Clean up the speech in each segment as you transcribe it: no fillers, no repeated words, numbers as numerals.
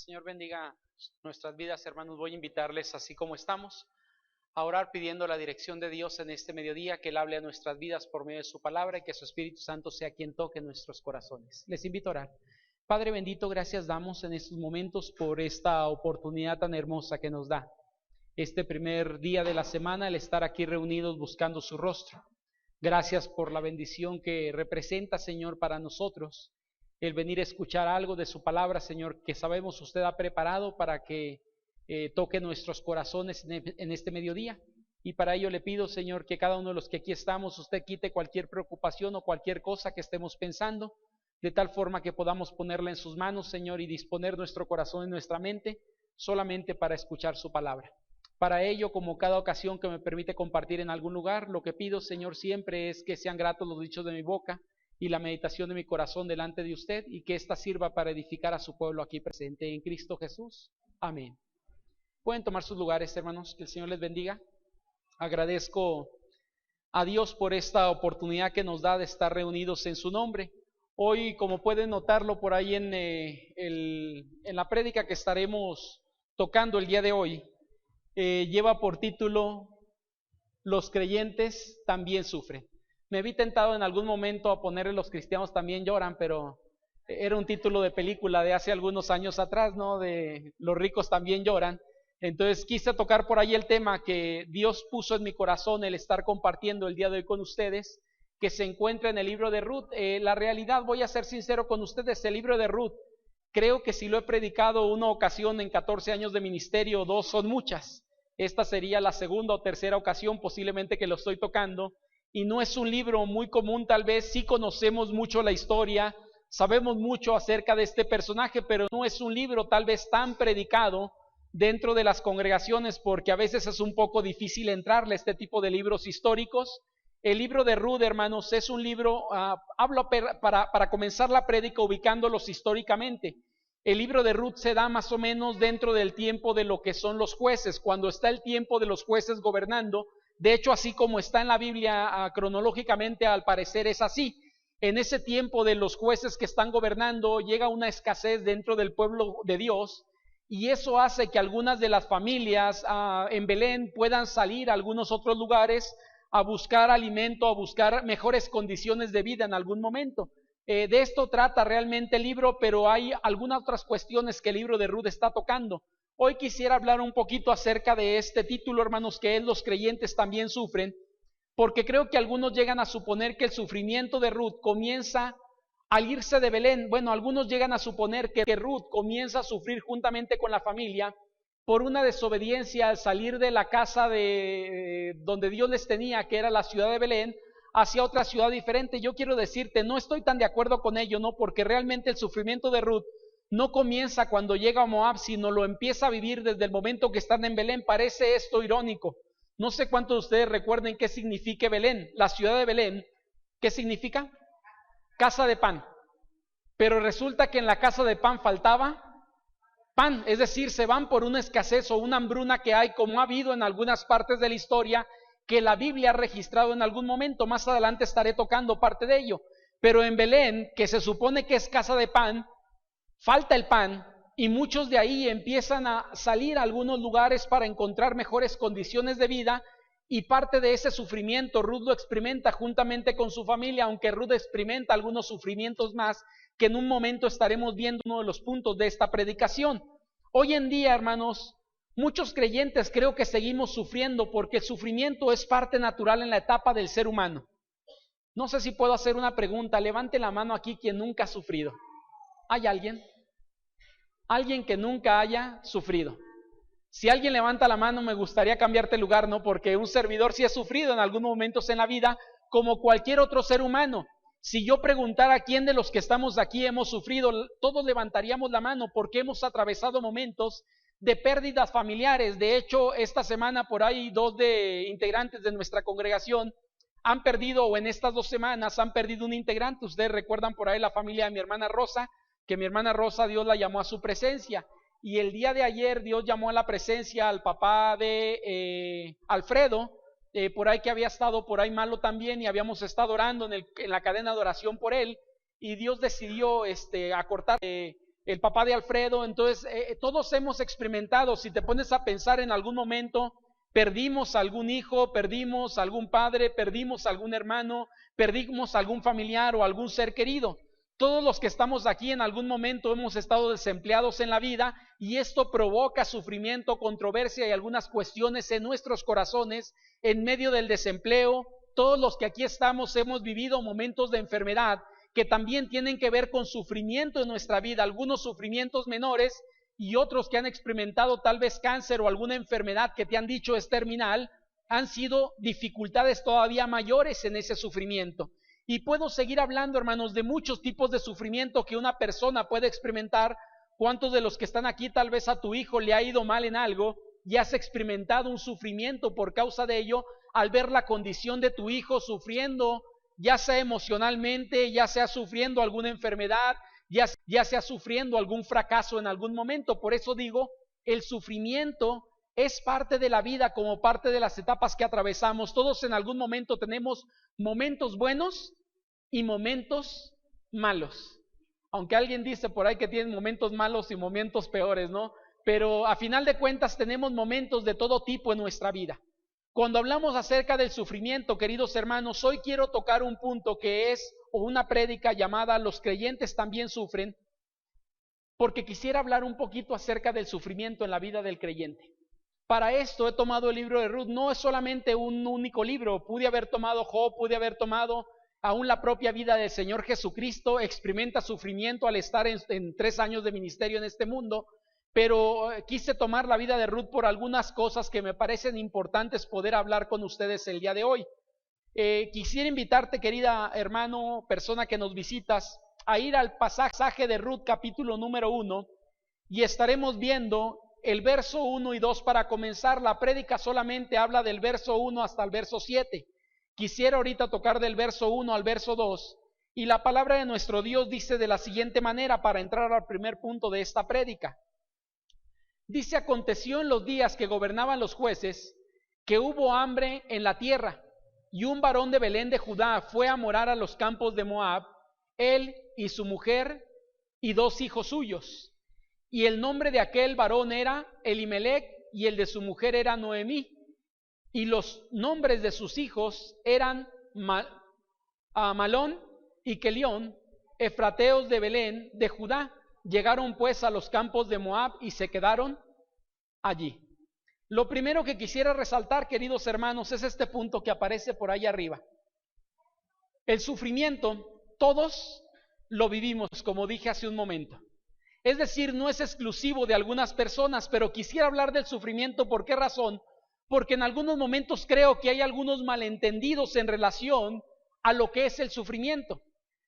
Señor bendiga nuestras vidas, hermanos. Voy a invitarles, así como estamos, a orar pidiendo la dirección de Dios en este mediodía, que Él hable a nuestras vidas por medio de su palabra y que su Espíritu Santo sea quien toque nuestros corazones. Les invito a orar. Padre bendito, gracias damos en estos momentos por esta oportunidad tan hermosa que nos da. Este primer día de la semana, el estar aquí reunidos buscando su rostro. Gracias por la bendición que representa, Señor, para nosotros, el venir a escuchar algo de su palabra, Señor, que sabemos usted ha preparado para que toque nuestros corazones en este mediodía. Y para ello le pido, Señor, que cada uno de los que aquí estamos, usted quite cualquier preocupación o cualquier cosa que estemos pensando, de tal forma que podamos ponerla en sus manos, Señor, y disponer nuestro corazón y nuestra mente solamente para escuchar su palabra. Para ello, como cada ocasión que me permite compartir en algún lugar, lo que pido, Señor, siempre es que sean gratos los dichos de mi boca y la meditación de mi corazón delante de usted, y que ésta sirva para edificar a su pueblo aquí presente en Cristo Jesús. Amén. Pueden tomar sus lugares, hermanos, que el Señor les bendiga. Agradezco a Dios por esta oportunidad que nos da de estar reunidos en su nombre. Hoy, como pueden notarlo por ahí en la prédica que estaremos tocando el día de hoy, lleva por título Los creyentes también sufren. Me vi tentado en algún momento a ponerle Los cristianos también lloran, pero era un título de película de hace algunos años atrás, ¿no? De Los ricos también lloran. Entonces quise tocar por ahí el tema que Dios puso en mi corazón el estar compartiendo el día de hoy con ustedes, que se encuentra en el libro de Ruth. La realidad, voy a ser sincero con ustedes, el libro de Ruth, creo que si lo he predicado una ocasión en 14 años de ministerio, 2 son muchas. Esta sería la segunda o tercera ocasión posiblemente que lo estoy tocando, y no es un libro muy común. Tal vez sí conocemos mucho la historia, sabemos mucho acerca de este personaje, pero no es un libro tal vez tan predicado dentro de las congregaciones, porque a veces es un poco difícil entrarle a este tipo de libros históricos. El libro de Ruth, hermanos, es un libro, hablo para comenzar la prédica ubicándolos históricamente. El libro de Ruth se da más o menos dentro del tiempo de lo que son los jueces, cuando está el tiempo de los jueces gobernando. De hecho, así como está en la Biblia, cronológicamente al parecer es así. En ese tiempo de los jueces que están gobernando, llega una escasez dentro del pueblo de Dios, y eso hace que algunas de las familias en Belén puedan salir a algunos otros lugares a buscar alimento, a buscar mejores condiciones de vida en algún momento. De esto trata realmente el libro, pero hay algunas otras cuestiones que el libro de Ruth está tocando. Hoy quisiera hablar un poquito acerca de este título, hermanos, que es Los creyentes también sufren, porque creo que algunos llegan a suponer que el sufrimiento de Ruth comienza al irse de Belén. Bueno, algunos llegan a suponer que Ruth comienza a sufrir juntamente con la familia por una desobediencia al salir de la casa de donde Dios les tenía, que era la ciudad de Belén, hacia otra ciudad diferente. Yo quiero decirte, no estoy tan de acuerdo con ello, ¿no? Porque realmente el sufrimiento de Ruth no comienza cuando llega a Moab, sino lo empieza a vivir desde el momento que están en Belén. Parece esto irónico. No sé cuántos de ustedes recuerden qué significa Belén. La ciudad de Belén, ¿qué significa? Casa de pan. Pero resulta que en la casa de pan faltaba pan, es decir, se van por una escasez o una hambruna que hay, como ha habido en algunas partes de la historia, que la Biblia ha registrado en algún momento. Más adelante estaré tocando parte de ello. Pero en Belén, que se supone que es casa de pan, falta el pan, y muchos de ahí empiezan a salir a algunos lugares para encontrar mejores condiciones de vida, y parte de ese sufrimiento Ruth lo experimenta juntamente con su familia, aunque Ruth experimenta algunos sufrimientos más que en un momento estaremos viendo uno de los puntos de esta predicación. Hoy en día, hermanos, muchos creyentes creo que seguimos sufriendo porque el sufrimiento es parte natural en la etapa del ser humano. No sé si puedo hacer una pregunta. Levante la mano aquí quien nunca ha sufrido. ¿Hay alguien? Alguien que nunca haya sufrido. Si alguien levanta la mano, me gustaría cambiarte lugar, ¿no? Porque un servidor sí ha sufrido en algunos momentos en la vida, como cualquier otro ser humano. Si yo preguntara a quién de los que estamos aquí hemos sufrido, todos levantaríamos la mano, porque hemos atravesado momentos de pérdidas familiares. De hecho, esta semana por ahí 2 integrantes de nuestra congregación han perdido, o en estas 2 semanas han perdido un integrante. Ustedes recuerdan por ahí la familia de mi hermana Rosa, que mi hermana Rosa Dios la llamó a su presencia. Y el día de ayer Dios llamó a la presencia al papá de Alfredo, por ahí que había estado por ahí malo también, y habíamos estado orando en la cadena de oración por él, y Dios decidió acortar el papá de Alfredo. Entonces, todos hemos experimentado, si te pones a pensar en algún momento, perdimos algún hijo, perdimos algún padre, perdimos algún hermano, perdimos algún familiar o algún ser querido. Todos los que estamos aquí en algún momento hemos estado desempleados en la vida y esto provoca sufrimiento, controversia y algunas cuestiones en nuestros corazones en medio del desempleo. Todos los que aquí estamos hemos vivido momentos de enfermedad que también tienen que ver con sufrimiento en nuestra vida, algunos sufrimientos menores y otros que han experimentado tal vez cáncer o alguna enfermedad que te han dicho es terminal, han sido dificultades todavía mayores en ese sufrimiento. Y puedo seguir hablando, hermanos, de muchos tipos de sufrimiento que una persona puede experimentar. ¿Cuántos de los que están aquí tal vez a tu hijo le ha ido mal en algo y has experimentado un sufrimiento por causa de ello al ver la condición de tu hijo sufriendo, ya sea emocionalmente, ya sea sufriendo alguna enfermedad, ya sea sufriendo algún fracaso en algún momento? Por eso digo, el sufrimiento es parte de la vida, como parte de las etapas que atravesamos. Todos en algún momento tenemos momentos buenos y momentos malos. Aunque alguien dice por ahí que tienen momentos malos y momentos peores, ¿no? Pero a final de cuentas tenemos momentos de todo tipo en nuestra vida. Cuando hablamos acerca del sufrimiento, queridos hermanos, hoy quiero tocar un punto que es, o una prédica llamada Los creyentes también sufren, porque quisiera hablar un poquito acerca del sufrimiento en la vida del creyente. Para esto he tomado el libro de Ruth. No es solamente un único libro. Pude haber tomado Job, pude haber tomado aún la propia vida del Señor Jesucristo. Experimenta sufrimiento al estar en 3 años de ministerio en este mundo. Pero quise tomar la vida de Ruth por algunas cosas que me parecen importantes poder hablar con ustedes el día de hoy. Quisiera invitarte, querida hermano, persona que nos visitas, a ir al pasaje de Ruth capítulo número 1 y estaremos viendo el verso 1 y 2 para comenzar. La prédica solamente habla del verso 1 hasta el verso 7. Quisiera ahorita tocar del verso 1 al verso 2 y la palabra de nuestro Dios dice de la siguiente manera para entrar al primer punto de esta prédica. Dice: aconteció en los días que gobernaban los jueces que hubo hambre en la tierra y un varón de Belén de Judá fue a morar a los campos de Moab, él y su mujer y 2 hijos suyos. Y el nombre de aquel varón era Elimelec y el de su mujer era Noemí. Y los nombres de sus hijos eran Malón y Kelión, efrateos de Belén de Judá. Llegaron pues a los campos de Moab y se quedaron allí. Lo primero que quisiera resaltar, queridos hermanos, es este punto que aparece por ahí arriba. El sufrimiento, todos lo vivimos, como dije hace un momento. Es decir, no es exclusivo de algunas personas, pero quisiera hablar del sufrimiento. ¿Por qué razón? Porque en algunos momentos creo que hay algunos malentendidos en relación a lo que es el sufrimiento.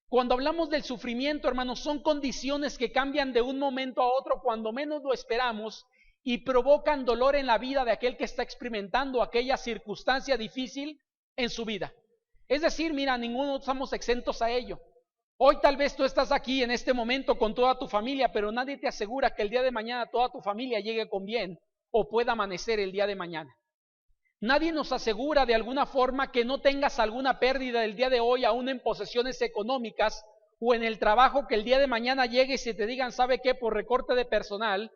Cuando hablamos del sufrimiento, hermanos, son condiciones que cambian de un momento a otro cuando menos lo esperamos y provocan dolor en la vida de aquel que está experimentando aquella circunstancia difícil en su vida. Es decir, mira, ninguno estamos exentos a ello. Hoy tal vez tú estás aquí en este momento con toda tu familia, pero nadie te asegura que el día de mañana toda tu familia llegue con bien o pueda amanecer el día de mañana. Nadie nos asegura de alguna forma que no tengas alguna pérdida el día de hoy, aún en posesiones económicas o en el trabajo, que el día de mañana llegue y se te digan, ¿sabe qué? Por recorte de personal,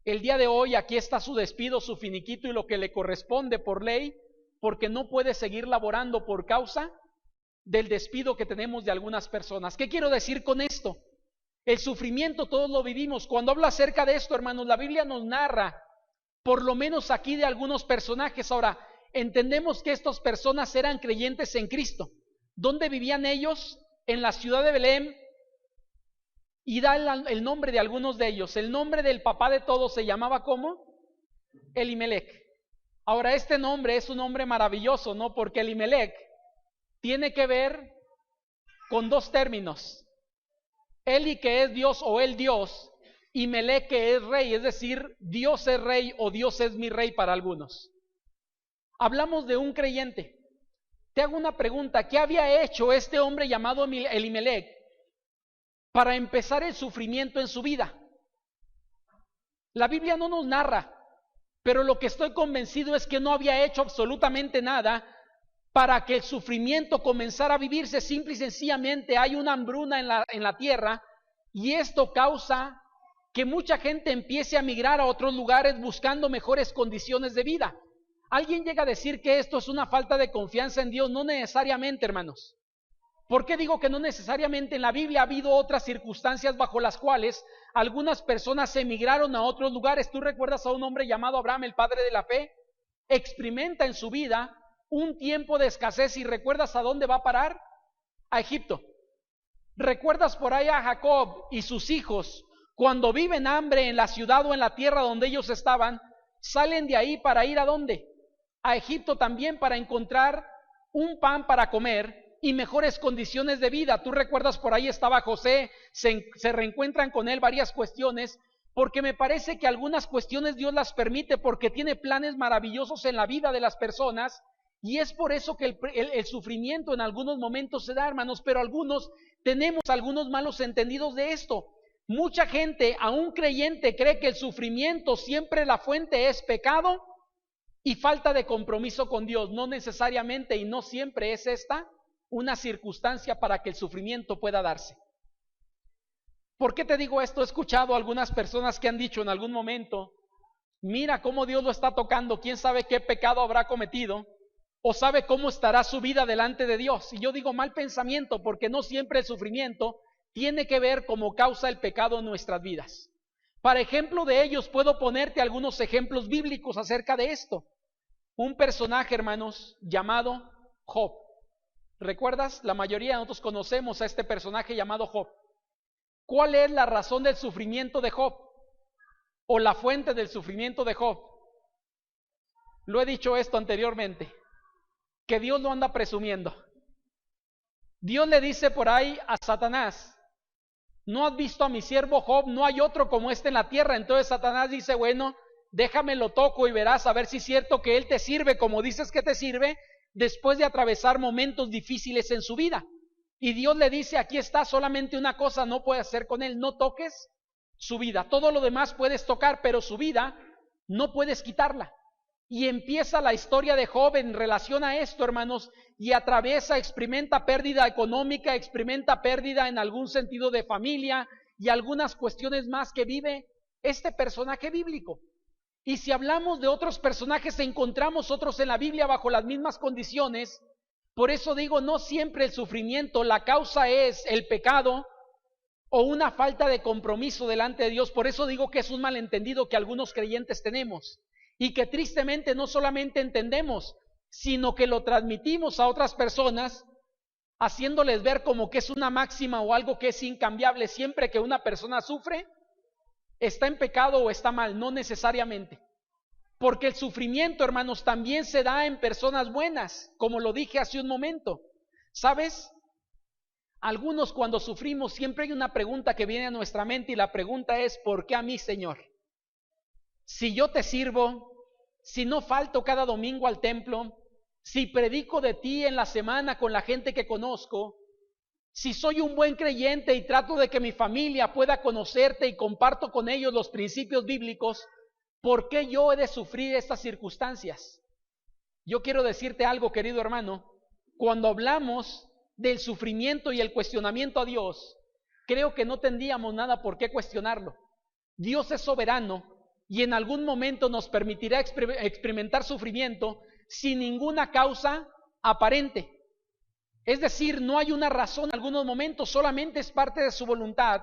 el día de hoy aquí está su despido, su finiquito y lo que le corresponde por ley, porque no puede seguir laborando por causa del despido que tenemos de algunas personas. ¿Qué quiero decir con esto? El sufrimiento todos lo vivimos. Cuando hablo acerca de esto, hermanos, la Biblia nos narra, por lo menos aquí, de algunos personajes. Ahora, entendemos que estas personas eran creyentes en Cristo. ¿Dónde vivían ellos? En la ciudad de Belén. Y da el nombre de algunos de ellos. El nombre del papá de todos se llamaba ¿cómo? Elimelec. Ahora, este nombre es un nombre maravilloso, ¿no? Porque Elimelec tiene que ver con 2 términos. Eli, que es Dios o el Dios, y Melec, que es rey, es decir, Dios es rey o Dios es mi rey para algunos. Hablamos de un creyente. Te hago una pregunta: ¿qué había hecho este hombre llamado Elimelec para empezar el sufrimiento en su vida? La Biblia no nos narra, pero lo que estoy convencido es que no había hecho absolutamente nada para que el sufrimiento comenzara a vivirse. Simple y sencillamente hay una hambruna en la tierra y esto causa que mucha gente empiece a migrar a otros lugares buscando mejores condiciones de vida. ¿Alguien llega a decir que esto es una falta de confianza en Dios? No necesariamente, hermanos. ¿Por qué digo que no necesariamente? En la Biblia ha habido otras circunstancias bajo las cuales algunas personas emigraron a otros lugares. ¿Tú recuerdas a un hombre llamado Abraham, el padre de la fe? Experimenta en su vida un tiempo de escasez y ¿recuerdas a dónde va a parar? A Egipto. ¿Recuerdas por ahí a Jacob y sus hijos? Cuando viven hambre en la ciudad o en la tierra donde ellos estaban, salen de ahí para ir ¿a dónde? A Egipto también, para encontrar un pan para comer y mejores condiciones de vida. Tú recuerdas, por ahí estaba José, se reencuentran con él varias cuestiones, porque me parece que algunas cuestiones Dios las permite porque tiene planes maravillosos en la vida de las personas, y es por eso que el sufrimiento en algunos momentos se da, hermanos, pero algunos tenemos algunos malos entendidos de esto. Mucha gente, aún creyente, cree que el sufrimiento siempre la fuente es pecado y falta de compromiso con Dios. No necesariamente y no siempre es esta una circunstancia para que el sufrimiento pueda darse. ¿Por qué te digo esto? He escuchado a algunas personas que han dicho en algún momento, mira cómo Dios lo está tocando, quién sabe qué pecado habrá cometido, o sabe cómo estará su vida delante de Dios. Y yo digo mal pensamiento, porque no siempre el sufrimiento tiene que ver como causa el pecado en nuestras vidas. Para ejemplo de ellos, puedo ponerte algunos ejemplos bíblicos acerca de esto. Un personaje, hermanos, llamado Job. ¿Recuerdas? La mayoría de nosotros conocemos a este personaje llamado Job. ¿Cuál es la razón del sufrimiento de Job? ¿O la fuente del sufrimiento de Job? Lo he dicho esto anteriormente, que Dios lo anda presumiendo. Dios le dice por ahí a Satanás, ¿no has visto a mi siervo Job? No hay otro como este en la tierra. Entonces Satanás dice, bueno, déjame lo toco y verás a ver si es cierto que él te sirve como dices que te sirve, después de atravesar momentos difíciles en su vida. Y Dios le dice, aquí está, solamente una cosa no puedes hacer con él, no toques su vida. Todo lo demás puedes tocar, pero su vida no puedes quitarla. Y empieza la historia de Job en relación a esto, hermanos, y atraviesa, experimenta pérdida económica, experimenta pérdida en algún sentido de familia y algunas cuestiones más que vive este personaje bíblico. Y si hablamos de otros personajes, encontramos otros en la Biblia bajo las mismas condiciones. Por eso digo, no siempre el sufrimiento, la causa es el pecado o una falta de compromiso delante de Dios. Por eso digo que es un malentendido que algunos creyentes tenemos y que tristemente no solamente entendemos, sino que lo transmitimos a otras personas, haciéndoles ver como que es una máxima o algo que es incambiable. Siempre que una persona sufre, está en pecado o está mal. No necesariamente. Porque el sufrimiento, hermanos, también se da en personas buenas, como lo dije hace un momento. ¿Sabes? Algunos cuando sufrimos siempre hay una pregunta que viene a nuestra mente y la pregunta es, ¿por qué a mí, Señor? Si yo te sirvo, si no falto cada domingo al templo, si predico de ti en la semana con la gente que conozco, si soy un buen creyente y trato de que mi familia pueda conocerte y comparto con ellos los principios bíblicos, ¿por qué yo he de sufrir estas circunstancias? Yo quiero decirte algo, querido hermano, cuando hablamos del sufrimiento y el cuestionamiento a Dios, creo que no tendríamos nada por qué cuestionarlo. Dios es soberano y en algún momento nos permitirá experimentar sufrimiento sin ninguna causa aparente. Es decir, no hay una razón en algunos momentos, solamente es parte de su voluntad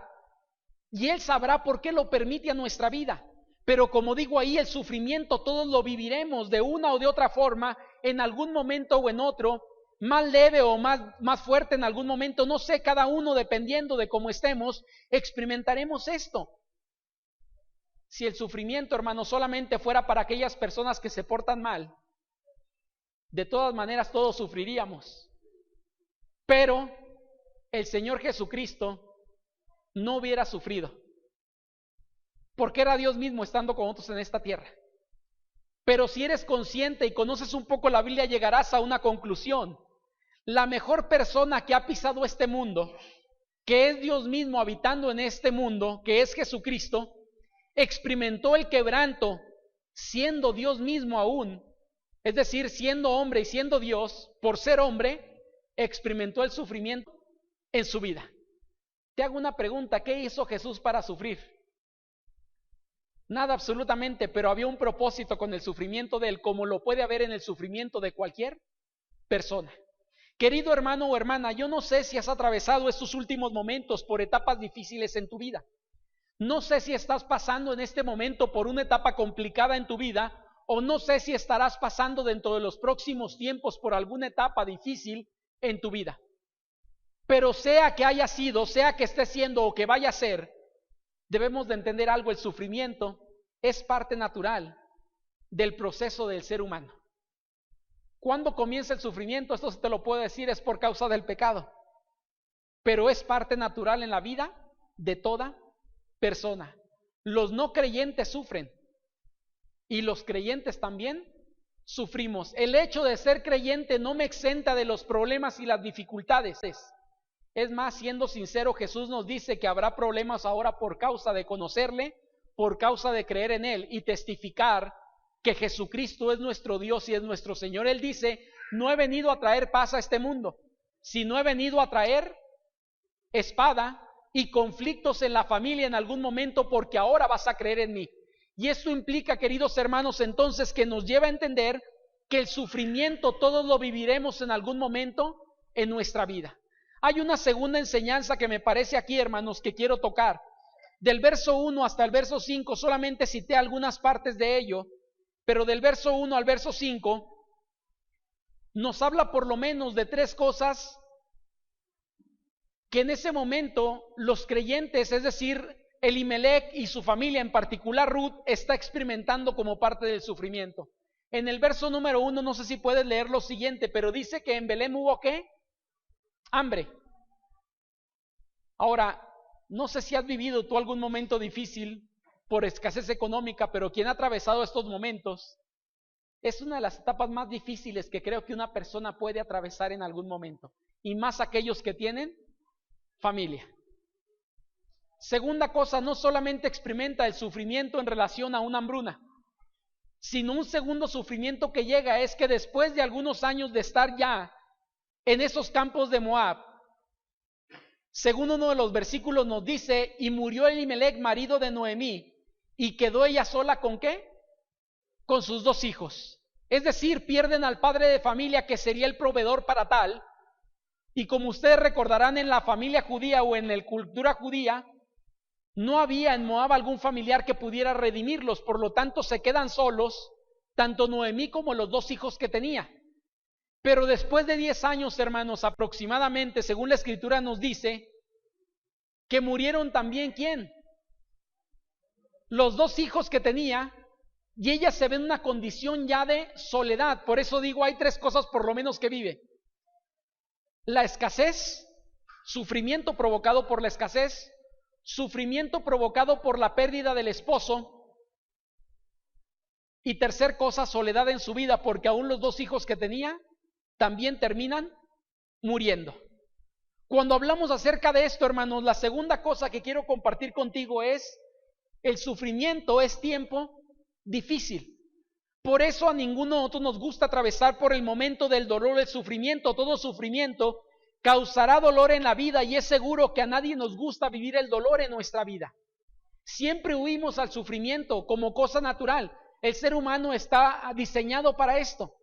y Él sabrá por qué lo permite a nuestra vida. Pero como digo ahí, el sufrimiento todos lo viviremos de una o de otra forma, en algún momento o en otro, más leve o más fuerte en algún momento, no sé, cada uno dependiendo de cómo estemos, experimentaremos esto. Si el sufrimiento, hermano, solamente fuera para aquellas personas que se portan mal, de todas maneras todos sufriríamos. Pero el Señor Jesucristo no hubiera sufrido, porque era Dios mismo estando con nosotros en esta tierra. Pero si eres consciente y conoces un poco la Biblia, llegarás a una conclusión. La mejor persona que ha pisado este mundo, que es Dios mismo habitando en este mundo, que es Jesucristo, experimentó el quebranto siendo Dios mismo aún, es decir, siendo hombre y siendo Dios, por ser hombre, experimentó el sufrimiento en su vida. Te hago una pregunta, ¿qué hizo Jesús para sufrir? Nada absolutamente, pero había un propósito con el sufrimiento de él, como lo puede haber en el sufrimiento de cualquier persona. Querido hermano o hermana, yo no sé si has atravesado estos últimos momentos por etapas difíciles en tu vida. No sé si estás pasando en este momento por una etapa complicada en tu vida, o no sé si estarás pasando dentro de los próximos tiempos por alguna etapa difícil en tu vida. Pero sea que haya sido, sea que esté siendo o que vaya a ser, debemos de entender algo: el sufrimiento es parte natural del proceso del ser humano. ¿Cuándo comienza el sufrimiento? Esto se te lo puedo decir, es por causa del pecado. Pero es parte natural en la vida de toda persona. Los no creyentes sufren y los creyentes también sufrimos. El hecho de ser creyente no me exenta de los problemas y las dificultades. Es más, siendo sincero, Jesús nos dice que habrá problemas ahora por causa de conocerle, por causa de creer en Él y testificar que Jesucristo es nuestro Dios y es nuestro Señor. Él dice: no he venido a traer paz a este mundo, sino he venido a traer espada y conflictos en la familia en algún momento, porque ahora vas a creer en mí. Y esto implica, queridos hermanos, entonces, que nos lleva a entender que el sufrimiento todos lo viviremos en algún momento en nuestra vida. Hay una segunda enseñanza que me parece aquí, hermanos, que quiero tocar. Del verso 1 hasta el verso 5, solamente cité algunas partes de ello, pero del verso 1 al verso 5 nos habla por lo menos de tres cosas que en ese momento los creyentes, es decir, Elimelec y su familia, en particular Ruth, está experimentando como parte del sufrimiento. En el verso número 1, no sé si puedes leer lo siguiente, pero dice que en Belén hubo ¿qué? Hambre. Ahora, no sé si has vivido tú algún momento difícil por escasez económica, pero quien ha atravesado estos momentos, es una de las etapas más difíciles que creo que una persona puede atravesar en algún momento, y más aquellos que tienen familia. Segunda cosa, no solamente experimenta el sufrimiento en relación a una hambruna, sino un segundo sufrimiento que llega es que después de algunos años de estar ya en esos campos de Moab, según uno de los versículos nos dice: y murió Elimelec, marido de Noemí, y quedó ella sola ¿con qué? Con sus dos hijos. Es decir, pierden al padre de familia que sería el proveedor para tal. Y como ustedes recordarán, en la familia judía o en la cultura judía, no había en Moab algún familiar que pudiera redimirlos. Por lo tanto, se quedan solos, tanto Noemí como los dos hijos que tenía. Pero después de 10 años, hermanos, aproximadamente, según la Escritura nos dice, que murieron también ¿quién? Los dos hijos que tenía, y ella se ve en una condición ya de soledad. Por eso digo, hay tres cosas por lo menos que vive: la escasez, sufrimiento provocado por la escasez, sufrimiento provocado por la pérdida del esposo, y tercer cosa, soledad en su vida, porque aún los dos hijos que tenía también terminan muriendo. Cuando hablamos acerca de esto, hermanos, la segunda cosa que quiero compartir contigo es: el sufrimiento es tiempo difícil. Por eso a ninguno de nosotros nos gusta atravesar por el momento del dolor, el sufrimiento. Todo sufrimiento causará dolor en la vida, y es seguro que a nadie nos gusta vivir el dolor en nuestra vida. Siempre huimos al sufrimiento como cosa natural. El ser humano está diseñado para esto.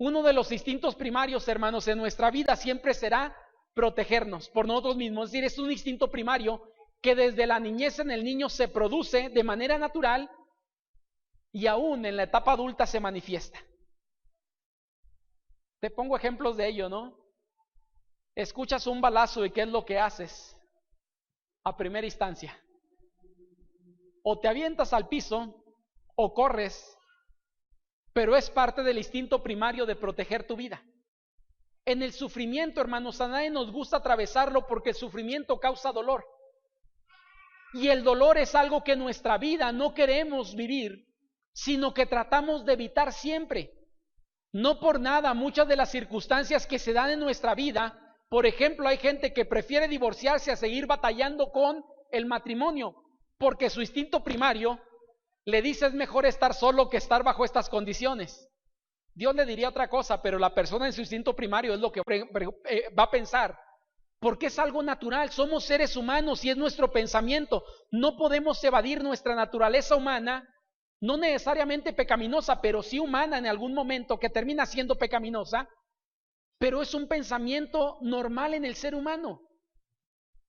Uno de los instintos primarios, hermanos, en nuestra vida siempre será protegernos por nosotros mismos. Es decir, es un instinto primario que desde la niñez en el niño se produce de manera natural y aún en la etapa adulta se manifiesta. Te pongo ejemplos de ello, ¿no? Escuchas un balazo y ¿qué es lo que haces a primera instancia? O te avientas al piso o corres, pero es parte del instinto primario de proteger tu vida. En el sufrimiento, hermanos, a nadie nos gusta atravesarlo porque el sufrimiento causa dolor. Y el dolor es algo que en nuestra vida no queremos vivir, sino que tratamos de evitar siempre. No por nada, muchas de las circunstancias que se dan en nuestra vida, por ejemplo, hay gente que prefiere divorciarse a seguir batallando con el matrimonio, porque su instinto primario le dice: es mejor estar solo que estar bajo estas condiciones. Dios le diría otra cosa, pero la persona en su instinto primario es lo que va a pensar. porque es algo natural, somos seres humanos y es nuestro pensamiento. No podemos evadir nuestra naturaleza humana, no necesariamente pecaminosa, pero sí humana en algún momento, que termina siendo pecaminosa, pero es un pensamiento normal en el ser humano.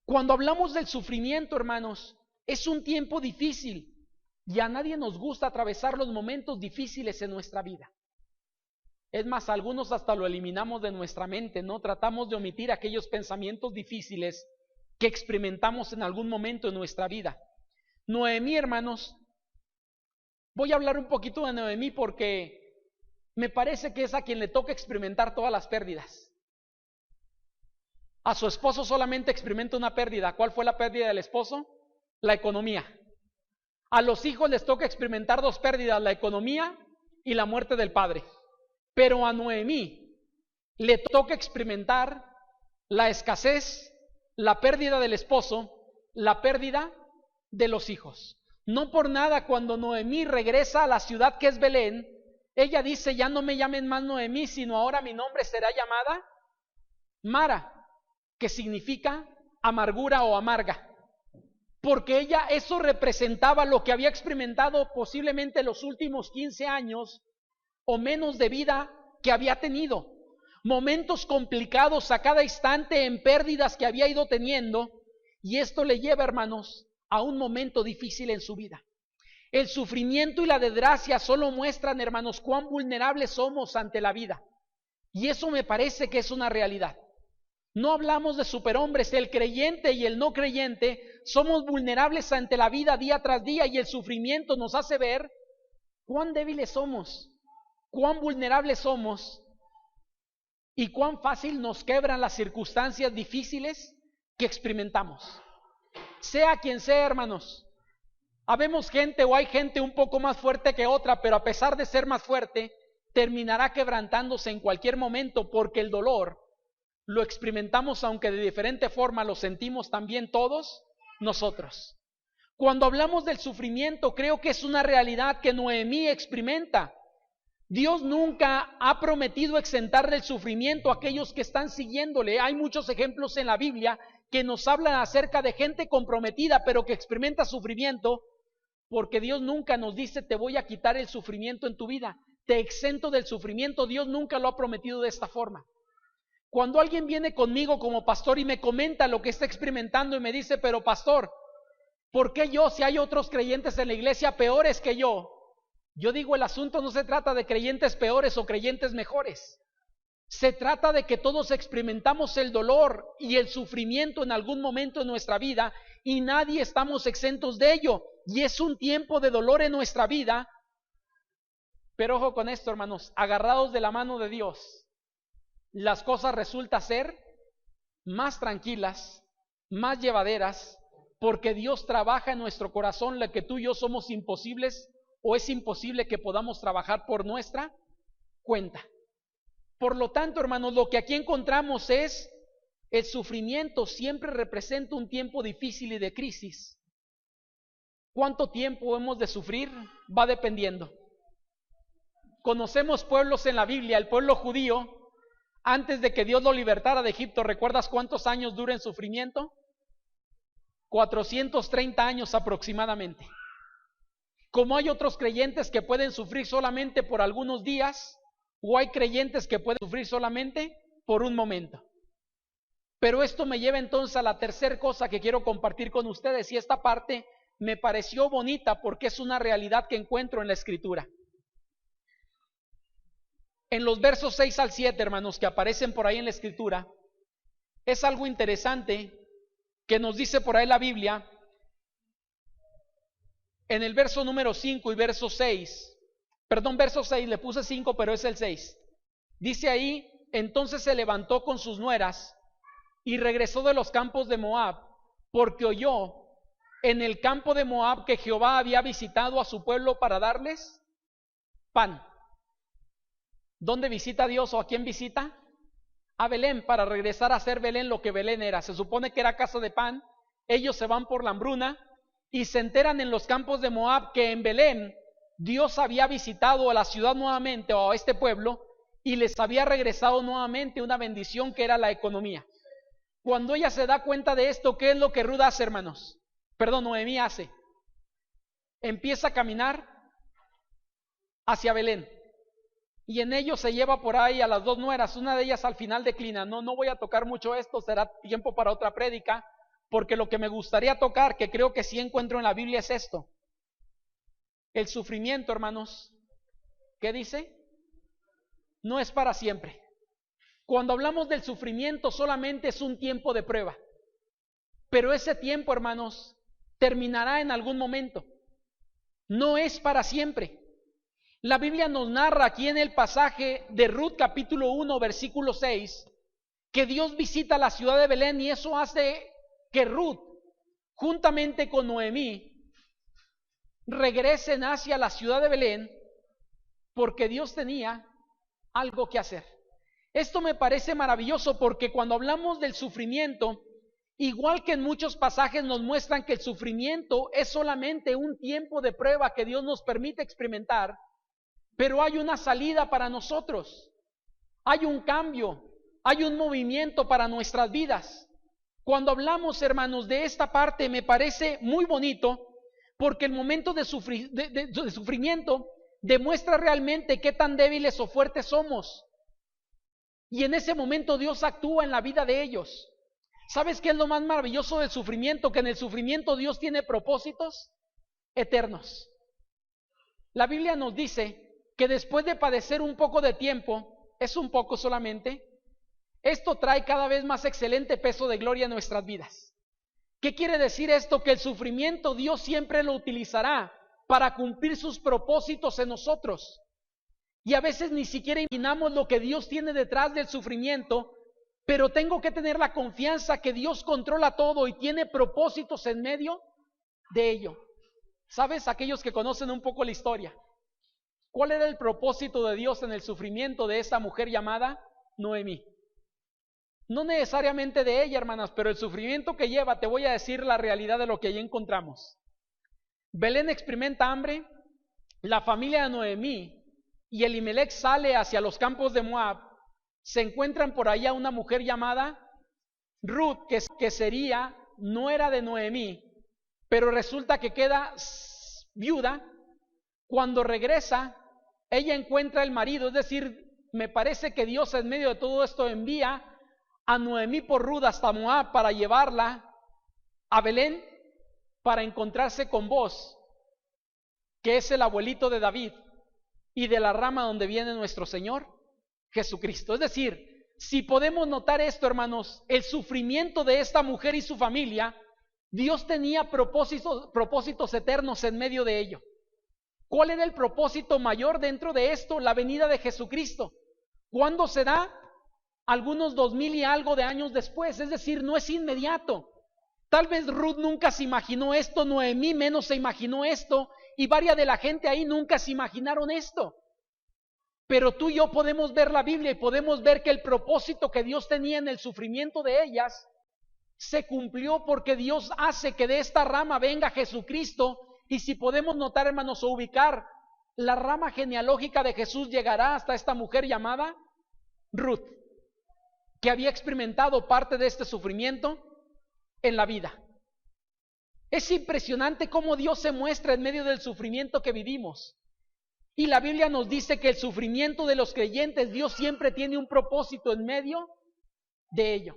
Cuando hablamos del sufrimiento, hermanos, es un tiempo difícil y a nadie nos gusta atravesar los momentos difíciles en nuestra vida. Es más, algunos hasta lo eliminamos de nuestra mente, ¿no? Tratamos de omitir aquellos pensamientos difíciles que experimentamos en algún momento en nuestra vida. Noemí, hermanos, voy a hablar un poquito de Noemí porque me parece que es a quien le toca experimentar todas las pérdidas. A su esposo solamente experimenta una pérdida. ¿Cuál fue la pérdida del esposo? La economía. A los hijos les toca experimentar dos pérdidas, la economía y la muerte del padre. Pero a Noemí le toca experimentar la escasez, la pérdida del esposo, la pérdida de los hijos. No por nada, cuando Noemí regresa a la ciudad que es Belén, ella dice: ya no me llamen más Noemí, sino ahora mi nombre será llamada Mara, que significa amargura o amarga. Porque ella, eso representaba lo que había experimentado posiblemente los últimos 15 años o menos de vida que había tenido, momentos complicados a cada instante en pérdidas que había ido teniendo, y esto le lleva, hermanos, a un momento difícil en su vida. El sufrimiento y la desgracia solo muestran, hermanos, cuán vulnerables somos ante la vida, y eso me parece que es una realidad. No hablamos de superhombres, el creyente y el no creyente somos vulnerables ante la vida día tras día, y el sufrimiento nos hace ver cuán débiles somos, cuán vulnerables somos y cuán fácil nos quebran las circunstancias difíciles que experimentamos. Sea quien sea, hermanos, habemos gente o hay gente un poco más fuerte que otra, pero a pesar de ser más fuerte, terminará quebrantándose en cualquier momento, porque el dolor lo experimentamos, aunque de diferente forma lo sentimos también todos nosotros. Cuando hablamos del sufrimiento, creo que es una realidad que Noemí experimenta. Dios nunca ha prometido exentar del sufrimiento a aquellos que están siguiéndole. Hay muchos ejemplos en la Biblia que nos hablan acerca de gente comprometida, pero que experimenta sufrimiento, porque Dios nunca nos dice: te voy a quitar el sufrimiento en tu vida, te exento del sufrimiento. Dios nunca lo ha prometido de esta forma. Cuando alguien viene conmigo como pastor y me comenta lo que está experimentando y me dice: pero pastor, ¿por qué yo, si hay otros creyentes en la iglesia peores que yo? Yo digo, el asunto no se trata de creyentes peores o creyentes mejores. Se trata de que todos experimentamos el dolor y el sufrimiento en algún momento de nuestra vida, y nadie estamos exentos de ello. Y es un tiempo de dolor en nuestra vida. Pero ojo con esto, hermanos, agarrados de la mano de Dios, las cosas resultan ser más tranquilas, más llevaderas, porque Dios trabaja en nuestro corazón lo que tú y yo somos imposibles, o es imposible que podamos trabajar por nuestra cuenta. Por lo tanto, hermanos, lo que aquí encontramos es: el sufrimiento siempre representa un tiempo difícil y de crisis. ¿Cuánto tiempo hemos de sufrir? Va dependiendo. Conocemos pueblos en la Biblia. El pueblo judío, antes de que Dios lo libertara de Egipto, ¿recuerdas cuántos años dura en sufrimiento? 430 años aproximadamente. Como hay otros creyentes que pueden sufrir solamente por algunos días, o hay creyentes que pueden sufrir solamente por un momento. Pero esto me lleva entonces a la tercera cosa que quiero compartir con ustedes, y esta parte me pareció bonita porque es una realidad que encuentro en la Escritura. En los versos 6 al 7, hermanos, que aparecen por ahí en la Escritura, es algo interesante que nos dice por ahí la Biblia. En el verso número 5 y verso 6, verso 6, le puse 5, pero es el 6. Dice ahí: entonces se levantó con sus nueras y regresó de los campos de Moab, porque oyó en el campo de Moab que Jehová había visitado a su pueblo para darles pan. ¿Dónde visita Dios o a quién visita? A Belén, para regresar a hacer Belén lo que Belén era. Se supone que era casa de pan. Ellos se van por la hambruna y se enteran en los campos de Moab que en Belén Dios había visitado a la ciudad nuevamente, o a este pueblo, y les había regresado nuevamente una bendición que era la economía. Cuando ella se da cuenta de esto, ¿qué es lo que Ruth hace, hermanos? Perdón, Noemí hace. Empieza a caminar hacia Belén. Y en ello se lleva por ahí a las dos nueras. Una de ellas al final declina. No voy a tocar mucho esto, será tiempo para otra prédica, porque lo que me gustaría tocar, que creo que sí encuentro en la Biblia, es esto. El sufrimiento, hermanos, ¿qué dice? No es para siempre. Cuando hablamos del sufrimiento, solamente es un tiempo de prueba. Pero ese tiempo, hermanos, terminará en algún momento. No es para siempre. La Biblia nos narra aquí en el pasaje de Ruth capítulo 1 versículo 6 que Dios visita la ciudad de Belén, y eso hace que Ruth, juntamente con Noemí, regresen hacia la ciudad de Belén, porque Dios tenía algo que hacer. Esto me parece maravilloso, porque cuando hablamos del sufrimiento, igual que en muchos pasajes nos muestran que el sufrimiento es solamente un tiempo de prueba que Dios nos permite experimentar, pero hay una salida para nosotros, hay un cambio, hay un movimiento para nuestras vidas. Cuando hablamos, hermanos, de esta parte, me parece muy bonito, porque el momento de sufrimiento demuestra realmente qué tan débiles o fuertes somos. Y en ese momento Dios actúa en la vida de ellos. ¿Sabes qué es lo más maravilloso del sufrimiento? Que en el sufrimiento Dios tiene propósitos eternos. La Biblia nos dice que después de padecer un poco de tiempo, es un poco solamente, esto trae cada vez más excelente peso de gloria en nuestras vidas. ¿Qué quiere decir esto? Que el sufrimiento Dios siempre lo utilizará para cumplir sus propósitos en nosotros. Y a veces ni siquiera imaginamos lo que Dios tiene detrás del sufrimiento, pero tengo que tener la confianza que Dios controla todo y tiene propósitos en medio de ello. ¿Sabes? Aquellos que conocen un poco la historia. ¿Cuál era el propósito de Dios en el sufrimiento de esta mujer llamada Noemí? No necesariamente de ella, hermanas, pero el sufrimiento que lleva, te voy a decir la realidad de lo que allí encontramos. Belén experimenta hambre, la familia de Noemí y Elimelech sale hacia los campos de Moab, se encuentran por allá una mujer llamada Ruth, que sería nuera de Noemí, pero resulta que queda viuda. Cuando regresa, ella encuentra el marido, es decir, me parece que Dios en medio de todo esto envía a Noemí por Ruth hasta Moab para llevarla a Belén para encontrarse con Boaz, que es el abuelito de David y de la rama donde viene nuestro Señor Jesucristo. Es decir, si podemos notar esto, hermanos, el sufrimiento de esta mujer y su familia, Dios tenía propósitos eternos en medio de ello. ¿Cuál era el propósito mayor dentro de esto? La venida de Jesucristo. ¿Cuándo se da? Algunos 2000 y algo de años después, es decir, no es inmediato. Tal vez Ruth nunca se imaginó esto, Noemí menos se imaginó esto, y varias de la gente ahí nunca se imaginaron esto. Pero tú y yo podemos ver la Biblia y podemos ver que el propósito que Dios tenía en el sufrimiento de ellas se cumplió, porque Dios hace que de esta rama venga Jesucristo. Y si podemos notar, hermanos, o ubicar, la rama genealógica de Jesús llegará hasta esta mujer llamada Ruth, que había experimentado parte de este sufrimiento en la vida. Es impresionante cómo Dios se muestra en medio del sufrimiento que vivimos. Y la Biblia nos dice que el sufrimiento de los creyentes, Dios siempre tiene un propósito en medio de ello.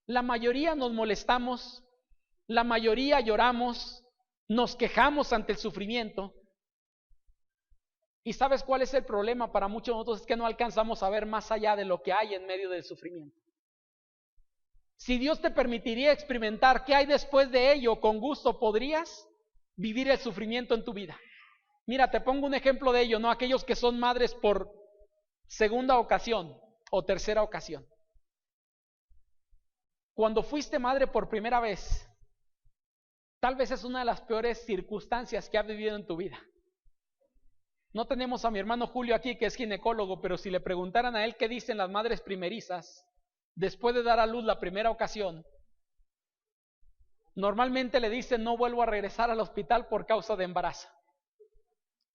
La mayoría nos molestamos, la mayoría lloramos, nos quejamos ante el sufrimiento. ¿Y sabes cuál es el problema para muchos de nosotros? Es que no alcanzamos a ver más allá de lo que hay en medio del sufrimiento. Si Dios te permitiría experimentar qué hay después de ello, con gusto podrías vivir el sufrimiento en tu vida. Mira, te pongo un ejemplo de ello, ¿no? Aquellos que son madres por segunda ocasión o tercera ocasión. Cuando fuiste madre por primera vez, tal vez es una de las peores circunstancias que has vivido en tu vida. No tenemos a mi hermano Julio aquí, que es ginecólogo, pero si le preguntaran a él qué dicen las madres primerizas después de dar a luz la primera ocasión, normalmente le dicen: no vuelvo a regresar al hospital por causa de embarazo.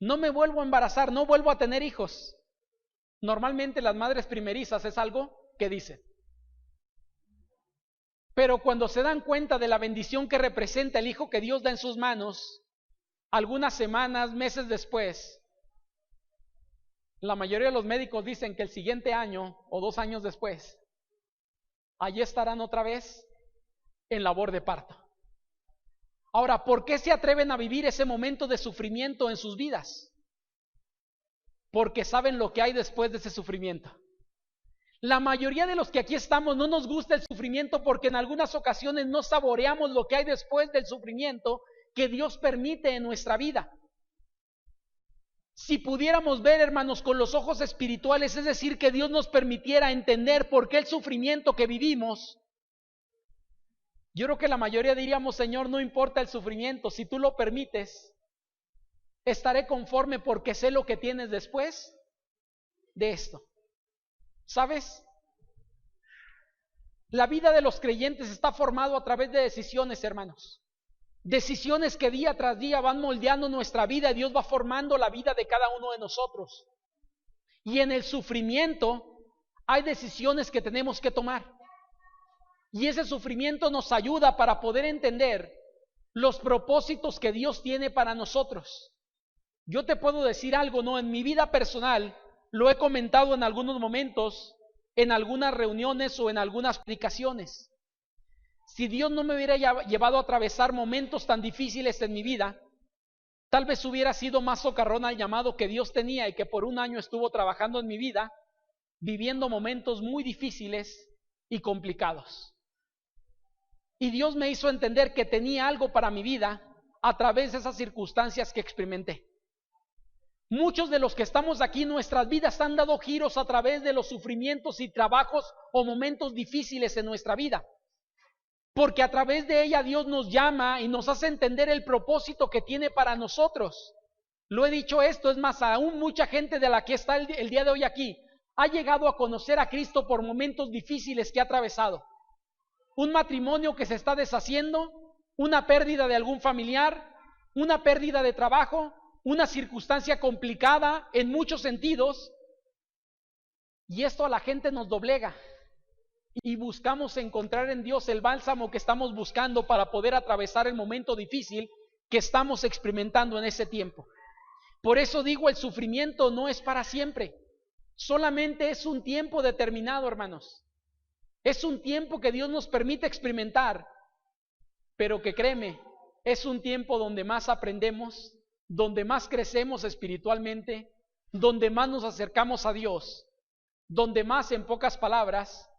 No me vuelvo a embarazar, no vuelvo a tener hijos. Normalmente las madres primerizas es algo que dicen. Pero cuando se dan cuenta de la bendición que representa el hijo que Dios da en sus manos, algunas semanas, meses después, la mayoría de los médicos dicen que el siguiente año o 2 años después, allí estarán otra vez en labor de parto. Ahora, ¿por qué se atreven a vivir ese momento de sufrimiento en sus vidas? Porque saben lo que hay después de ese sufrimiento. La mayoría de los que aquí estamos no nos gusta el sufrimiento porque en algunas ocasiones no saboreamos lo que hay después del sufrimiento que Dios permite en nuestra vida. Si pudiéramos ver, hermanos, con los ojos espirituales, es decir, que Dios nos permitiera entender por qué el sufrimiento que vivimos, yo creo que la mayoría diríamos: Señor, no importa el sufrimiento, si tú lo permites, estaré conforme porque sé lo que tienes después de esto. ¿Sabes? La vida de los creyentes está formado a través de decisiones, hermanos. Decisiones que día tras día van moldeando nuestra vida. Dios va formando la vida de cada uno de nosotros. Y en el sufrimiento hay decisiones que tenemos que tomar. Y ese sufrimiento nos ayuda para poder entender los propósitos que Dios tiene para nosotros. Yo te puedo decir algo, ¿no? En mi vida personal, lo he comentado en algunos momentos, en algunas reuniones o en algunas predicaciones. Si Dios no me hubiera llevado a atravesar momentos tan difíciles en mi vida, tal vez hubiera sido más socarrón al llamado que Dios tenía y que por 1 año estuvo trabajando en mi vida, viviendo momentos muy difíciles y complicados. Y Dios me hizo entender que tenía algo para mi vida a través de esas circunstancias que experimenté. Muchos de los que estamos aquí, nuestras vidas han dado giros a través de los sufrimientos y trabajos o momentos difíciles en nuestra vida. Porque a través de ella Dios nos llama y nos hace entender el propósito que tiene para nosotros. Lo he dicho esto, es más, aún mucha gente de la que está el día de hoy aquí ha llegado a conocer a Cristo por momentos difíciles que ha atravesado. Un matrimonio que se está deshaciendo, una pérdida de algún familiar, una pérdida de trabajo, una circunstancia complicada en muchos sentidos, y esto a la gente nos doblega y buscamos encontrar en Dios el bálsamo que estamos buscando para poder atravesar el momento difícil que estamos experimentando en ese tiempo. Por eso digo, el sufrimiento no es para siempre, solamente es un tiempo determinado, hermanos. Es un tiempo que Dios nos permite experimentar, pero que créeme, es un tiempo donde más aprendemos, donde más crecemos espiritualmente, donde más nos acercamos a Dios, donde más, en pocas palabras,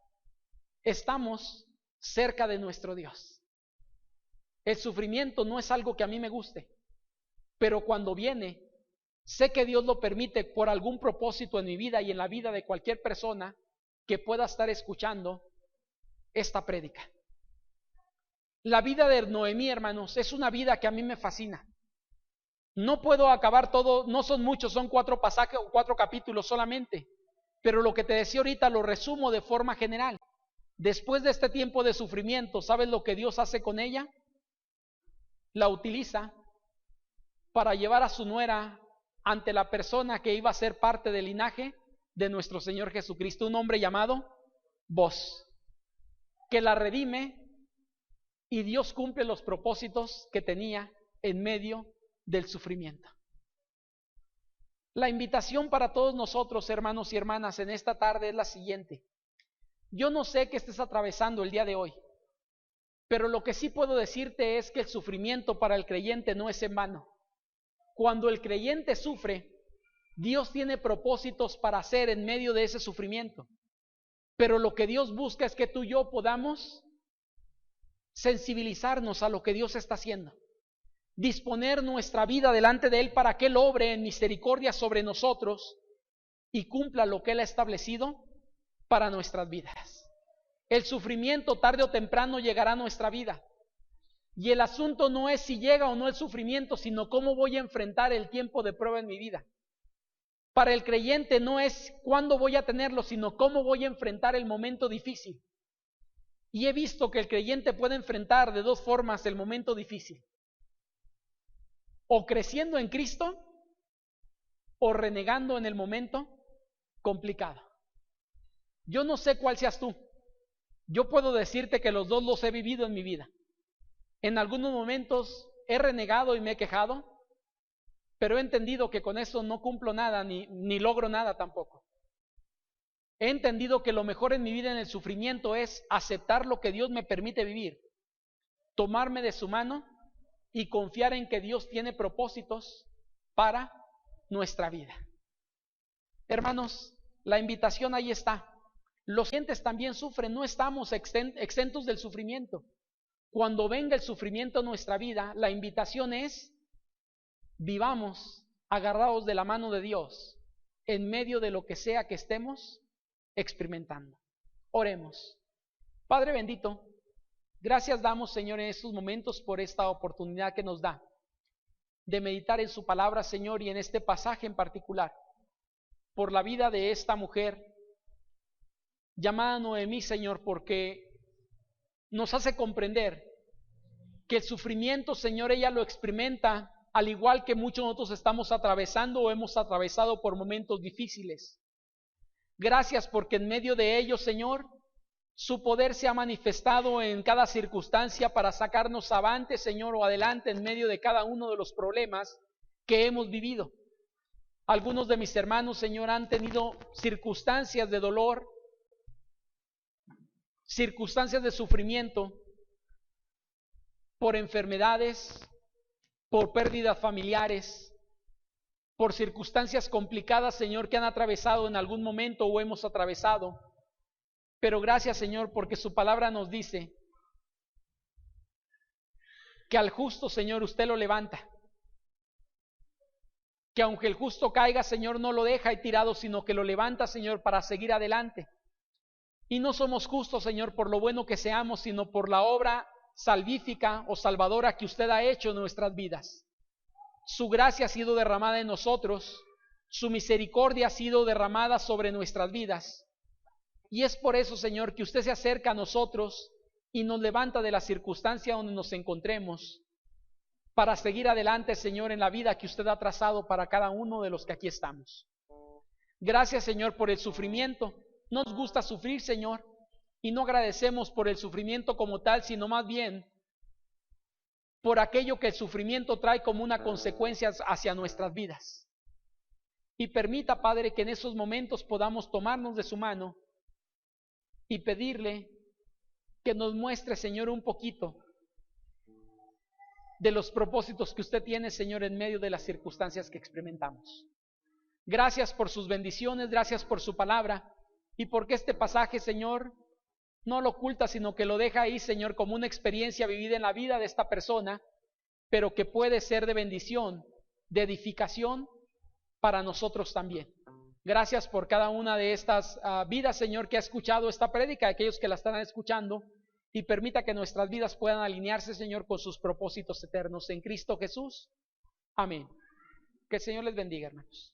estamos cerca de nuestro Dios. El sufrimiento no es algo que a mí me guste, pero cuando viene, sé que Dios lo permite por algún propósito en mi vida y en la vida de cualquier persona que pueda estar escuchando esta prédica. La vida de Noemí, hermanos, es una vida que a mí me fascina. No puedo acabar todo, no son muchos, son 4 pasajes o 4 capítulos solamente, pero lo que te decía ahorita lo resumo de forma general. Después de este tiempo de sufrimiento, ¿sabes lo que Dios hace con ella? La utiliza para llevar a su nuera ante la persona que iba a ser parte del linaje de nuestro Señor Jesucristo, un hombre llamado Boz, que la redime, y Dios cumple los propósitos que tenía en medio del sufrimiento. La invitación para todos nosotros, hermanos y hermanas, en esta tarde es la siguiente. Yo no sé qué estés atravesando el día de hoy, pero lo que sí puedo decirte es que el sufrimiento para el creyente no es en vano. Cuando el creyente sufre, Dios tiene propósitos para hacer en medio de ese sufrimiento. Pero lo que Dios busca es que tú y yo podamos sensibilizarnos a lo que Dios está haciendo, disponer nuestra vida delante de Él para que Él obre en misericordia sobre nosotros y cumpla lo que Él ha establecido para nuestras vidas. El sufrimiento tarde o temprano llegará a nuestra vida, y el asunto no es si llega o no el sufrimiento, sino cómo voy a enfrentar el tiempo de prueba en mi vida. Para el creyente no es cuándo voy a tenerlo, sino cómo voy a enfrentar el momento difícil. Y he visto que el creyente puede enfrentar de 2 formas el momento difícil: o creciendo en Cristo, o renegando en el momento complicado. Yo no sé cuál seas tú. Yo puedo decirte que los dos los he vivido en mi vida. En algunos momentos he renegado y me he quejado, pero he entendido que con eso no cumplo nada ni logro nada tampoco. He entendido que lo mejor en mi vida en el sufrimiento es aceptar lo que Dios me permite vivir, tomarme de su mano y confiar en que Dios tiene propósitos para nuestra vida. Hermanos, la invitación ahí está. Los creyentes también sufren, no estamos exentos del sufrimiento. Cuando venga el sufrimiento en nuestra vida, la invitación es: vivamos agarrados de la mano de Dios en medio de lo que sea que estemos experimentando. Oremos. Padre bendito, gracias damos, Señor, en estos momentos por esta oportunidad que nos da de meditar en su palabra, Señor, y en este pasaje en particular, por la vida de esta mujer llamada Noemí, Señor, porque nos hace comprender que el sufrimiento, Señor, ella lo experimenta al igual que muchos nosotros estamos atravesando o hemos atravesado por momentos difíciles. Gracias porque en medio de ellos, Señor, su poder se ha manifestado en cada circunstancia para sacarnos avante, Señor, o adelante en medio de cada uno de los problemas que hemos vivido. Algunos de mis hermanos, Señor, han tenido circunstancias de dolor, circunstancias de sufrimiento, por enfermedades, por pérdidas familiares, por circunstancias complicadas, Señor, que han atravesado en algún momento o hemos atravesado. Pero gracias, Señor, porque su palabra nos dice que al justo, Señor, usted lo levanta. Que aunque el justo caiga, Señor, no lo deja ahí tirado, sino que lo levanta, Señor, para seguir adelante. Y no somos justos, Señor, por lo bueno que seamos, sino por la obra salvífica o salvadora que usted ha hecho en nuestras vidas. Su gracia ha sido derramada en nosotros, su misericordia ha sido derramada sobre nuestras vidas. Y es por eso, Señor, que usted se acerca a nosotros y nos levanta de la circunstancia donde nos encontremos para seguir adelante, Señor, en la vida que usted ha trazado para cada uno de los que aquí estamos. Gracias, Señor, por el sufrimiento. No nos gusta sufrir, Señor, y no agradecemos por el sufrimiento como tal, sino más bien por aquello que el sufrimiento trae como una consecuencia hacia nuestras vidas. Y permita, Padre, que en esos momentos podamos tomarnos de su mano y pedirle que nos muestre, Señor, un poquito de los propósitos que usted tiene, Señor, en medio de las circunstancias que experimentamos. Gracias por sus bendiciones, gracias por su palabra y porque este pasaje, Señor, no lo oculta, sino que lo deja ahí, Señor, como una experiencia vivida en la vida de esta persona, pero que puede ser de bendición, de edificación para nosotros también. Gracias por cada una de estas vidas, Señor, que ha escuchado esta prédica, aquellos que la están escuchando, y permita que nuestras vidas puedan alinearse, Señor, con sus propósitos eternos en Cristo Jesús. Amén. Que el Señor les bendiga, hermanos.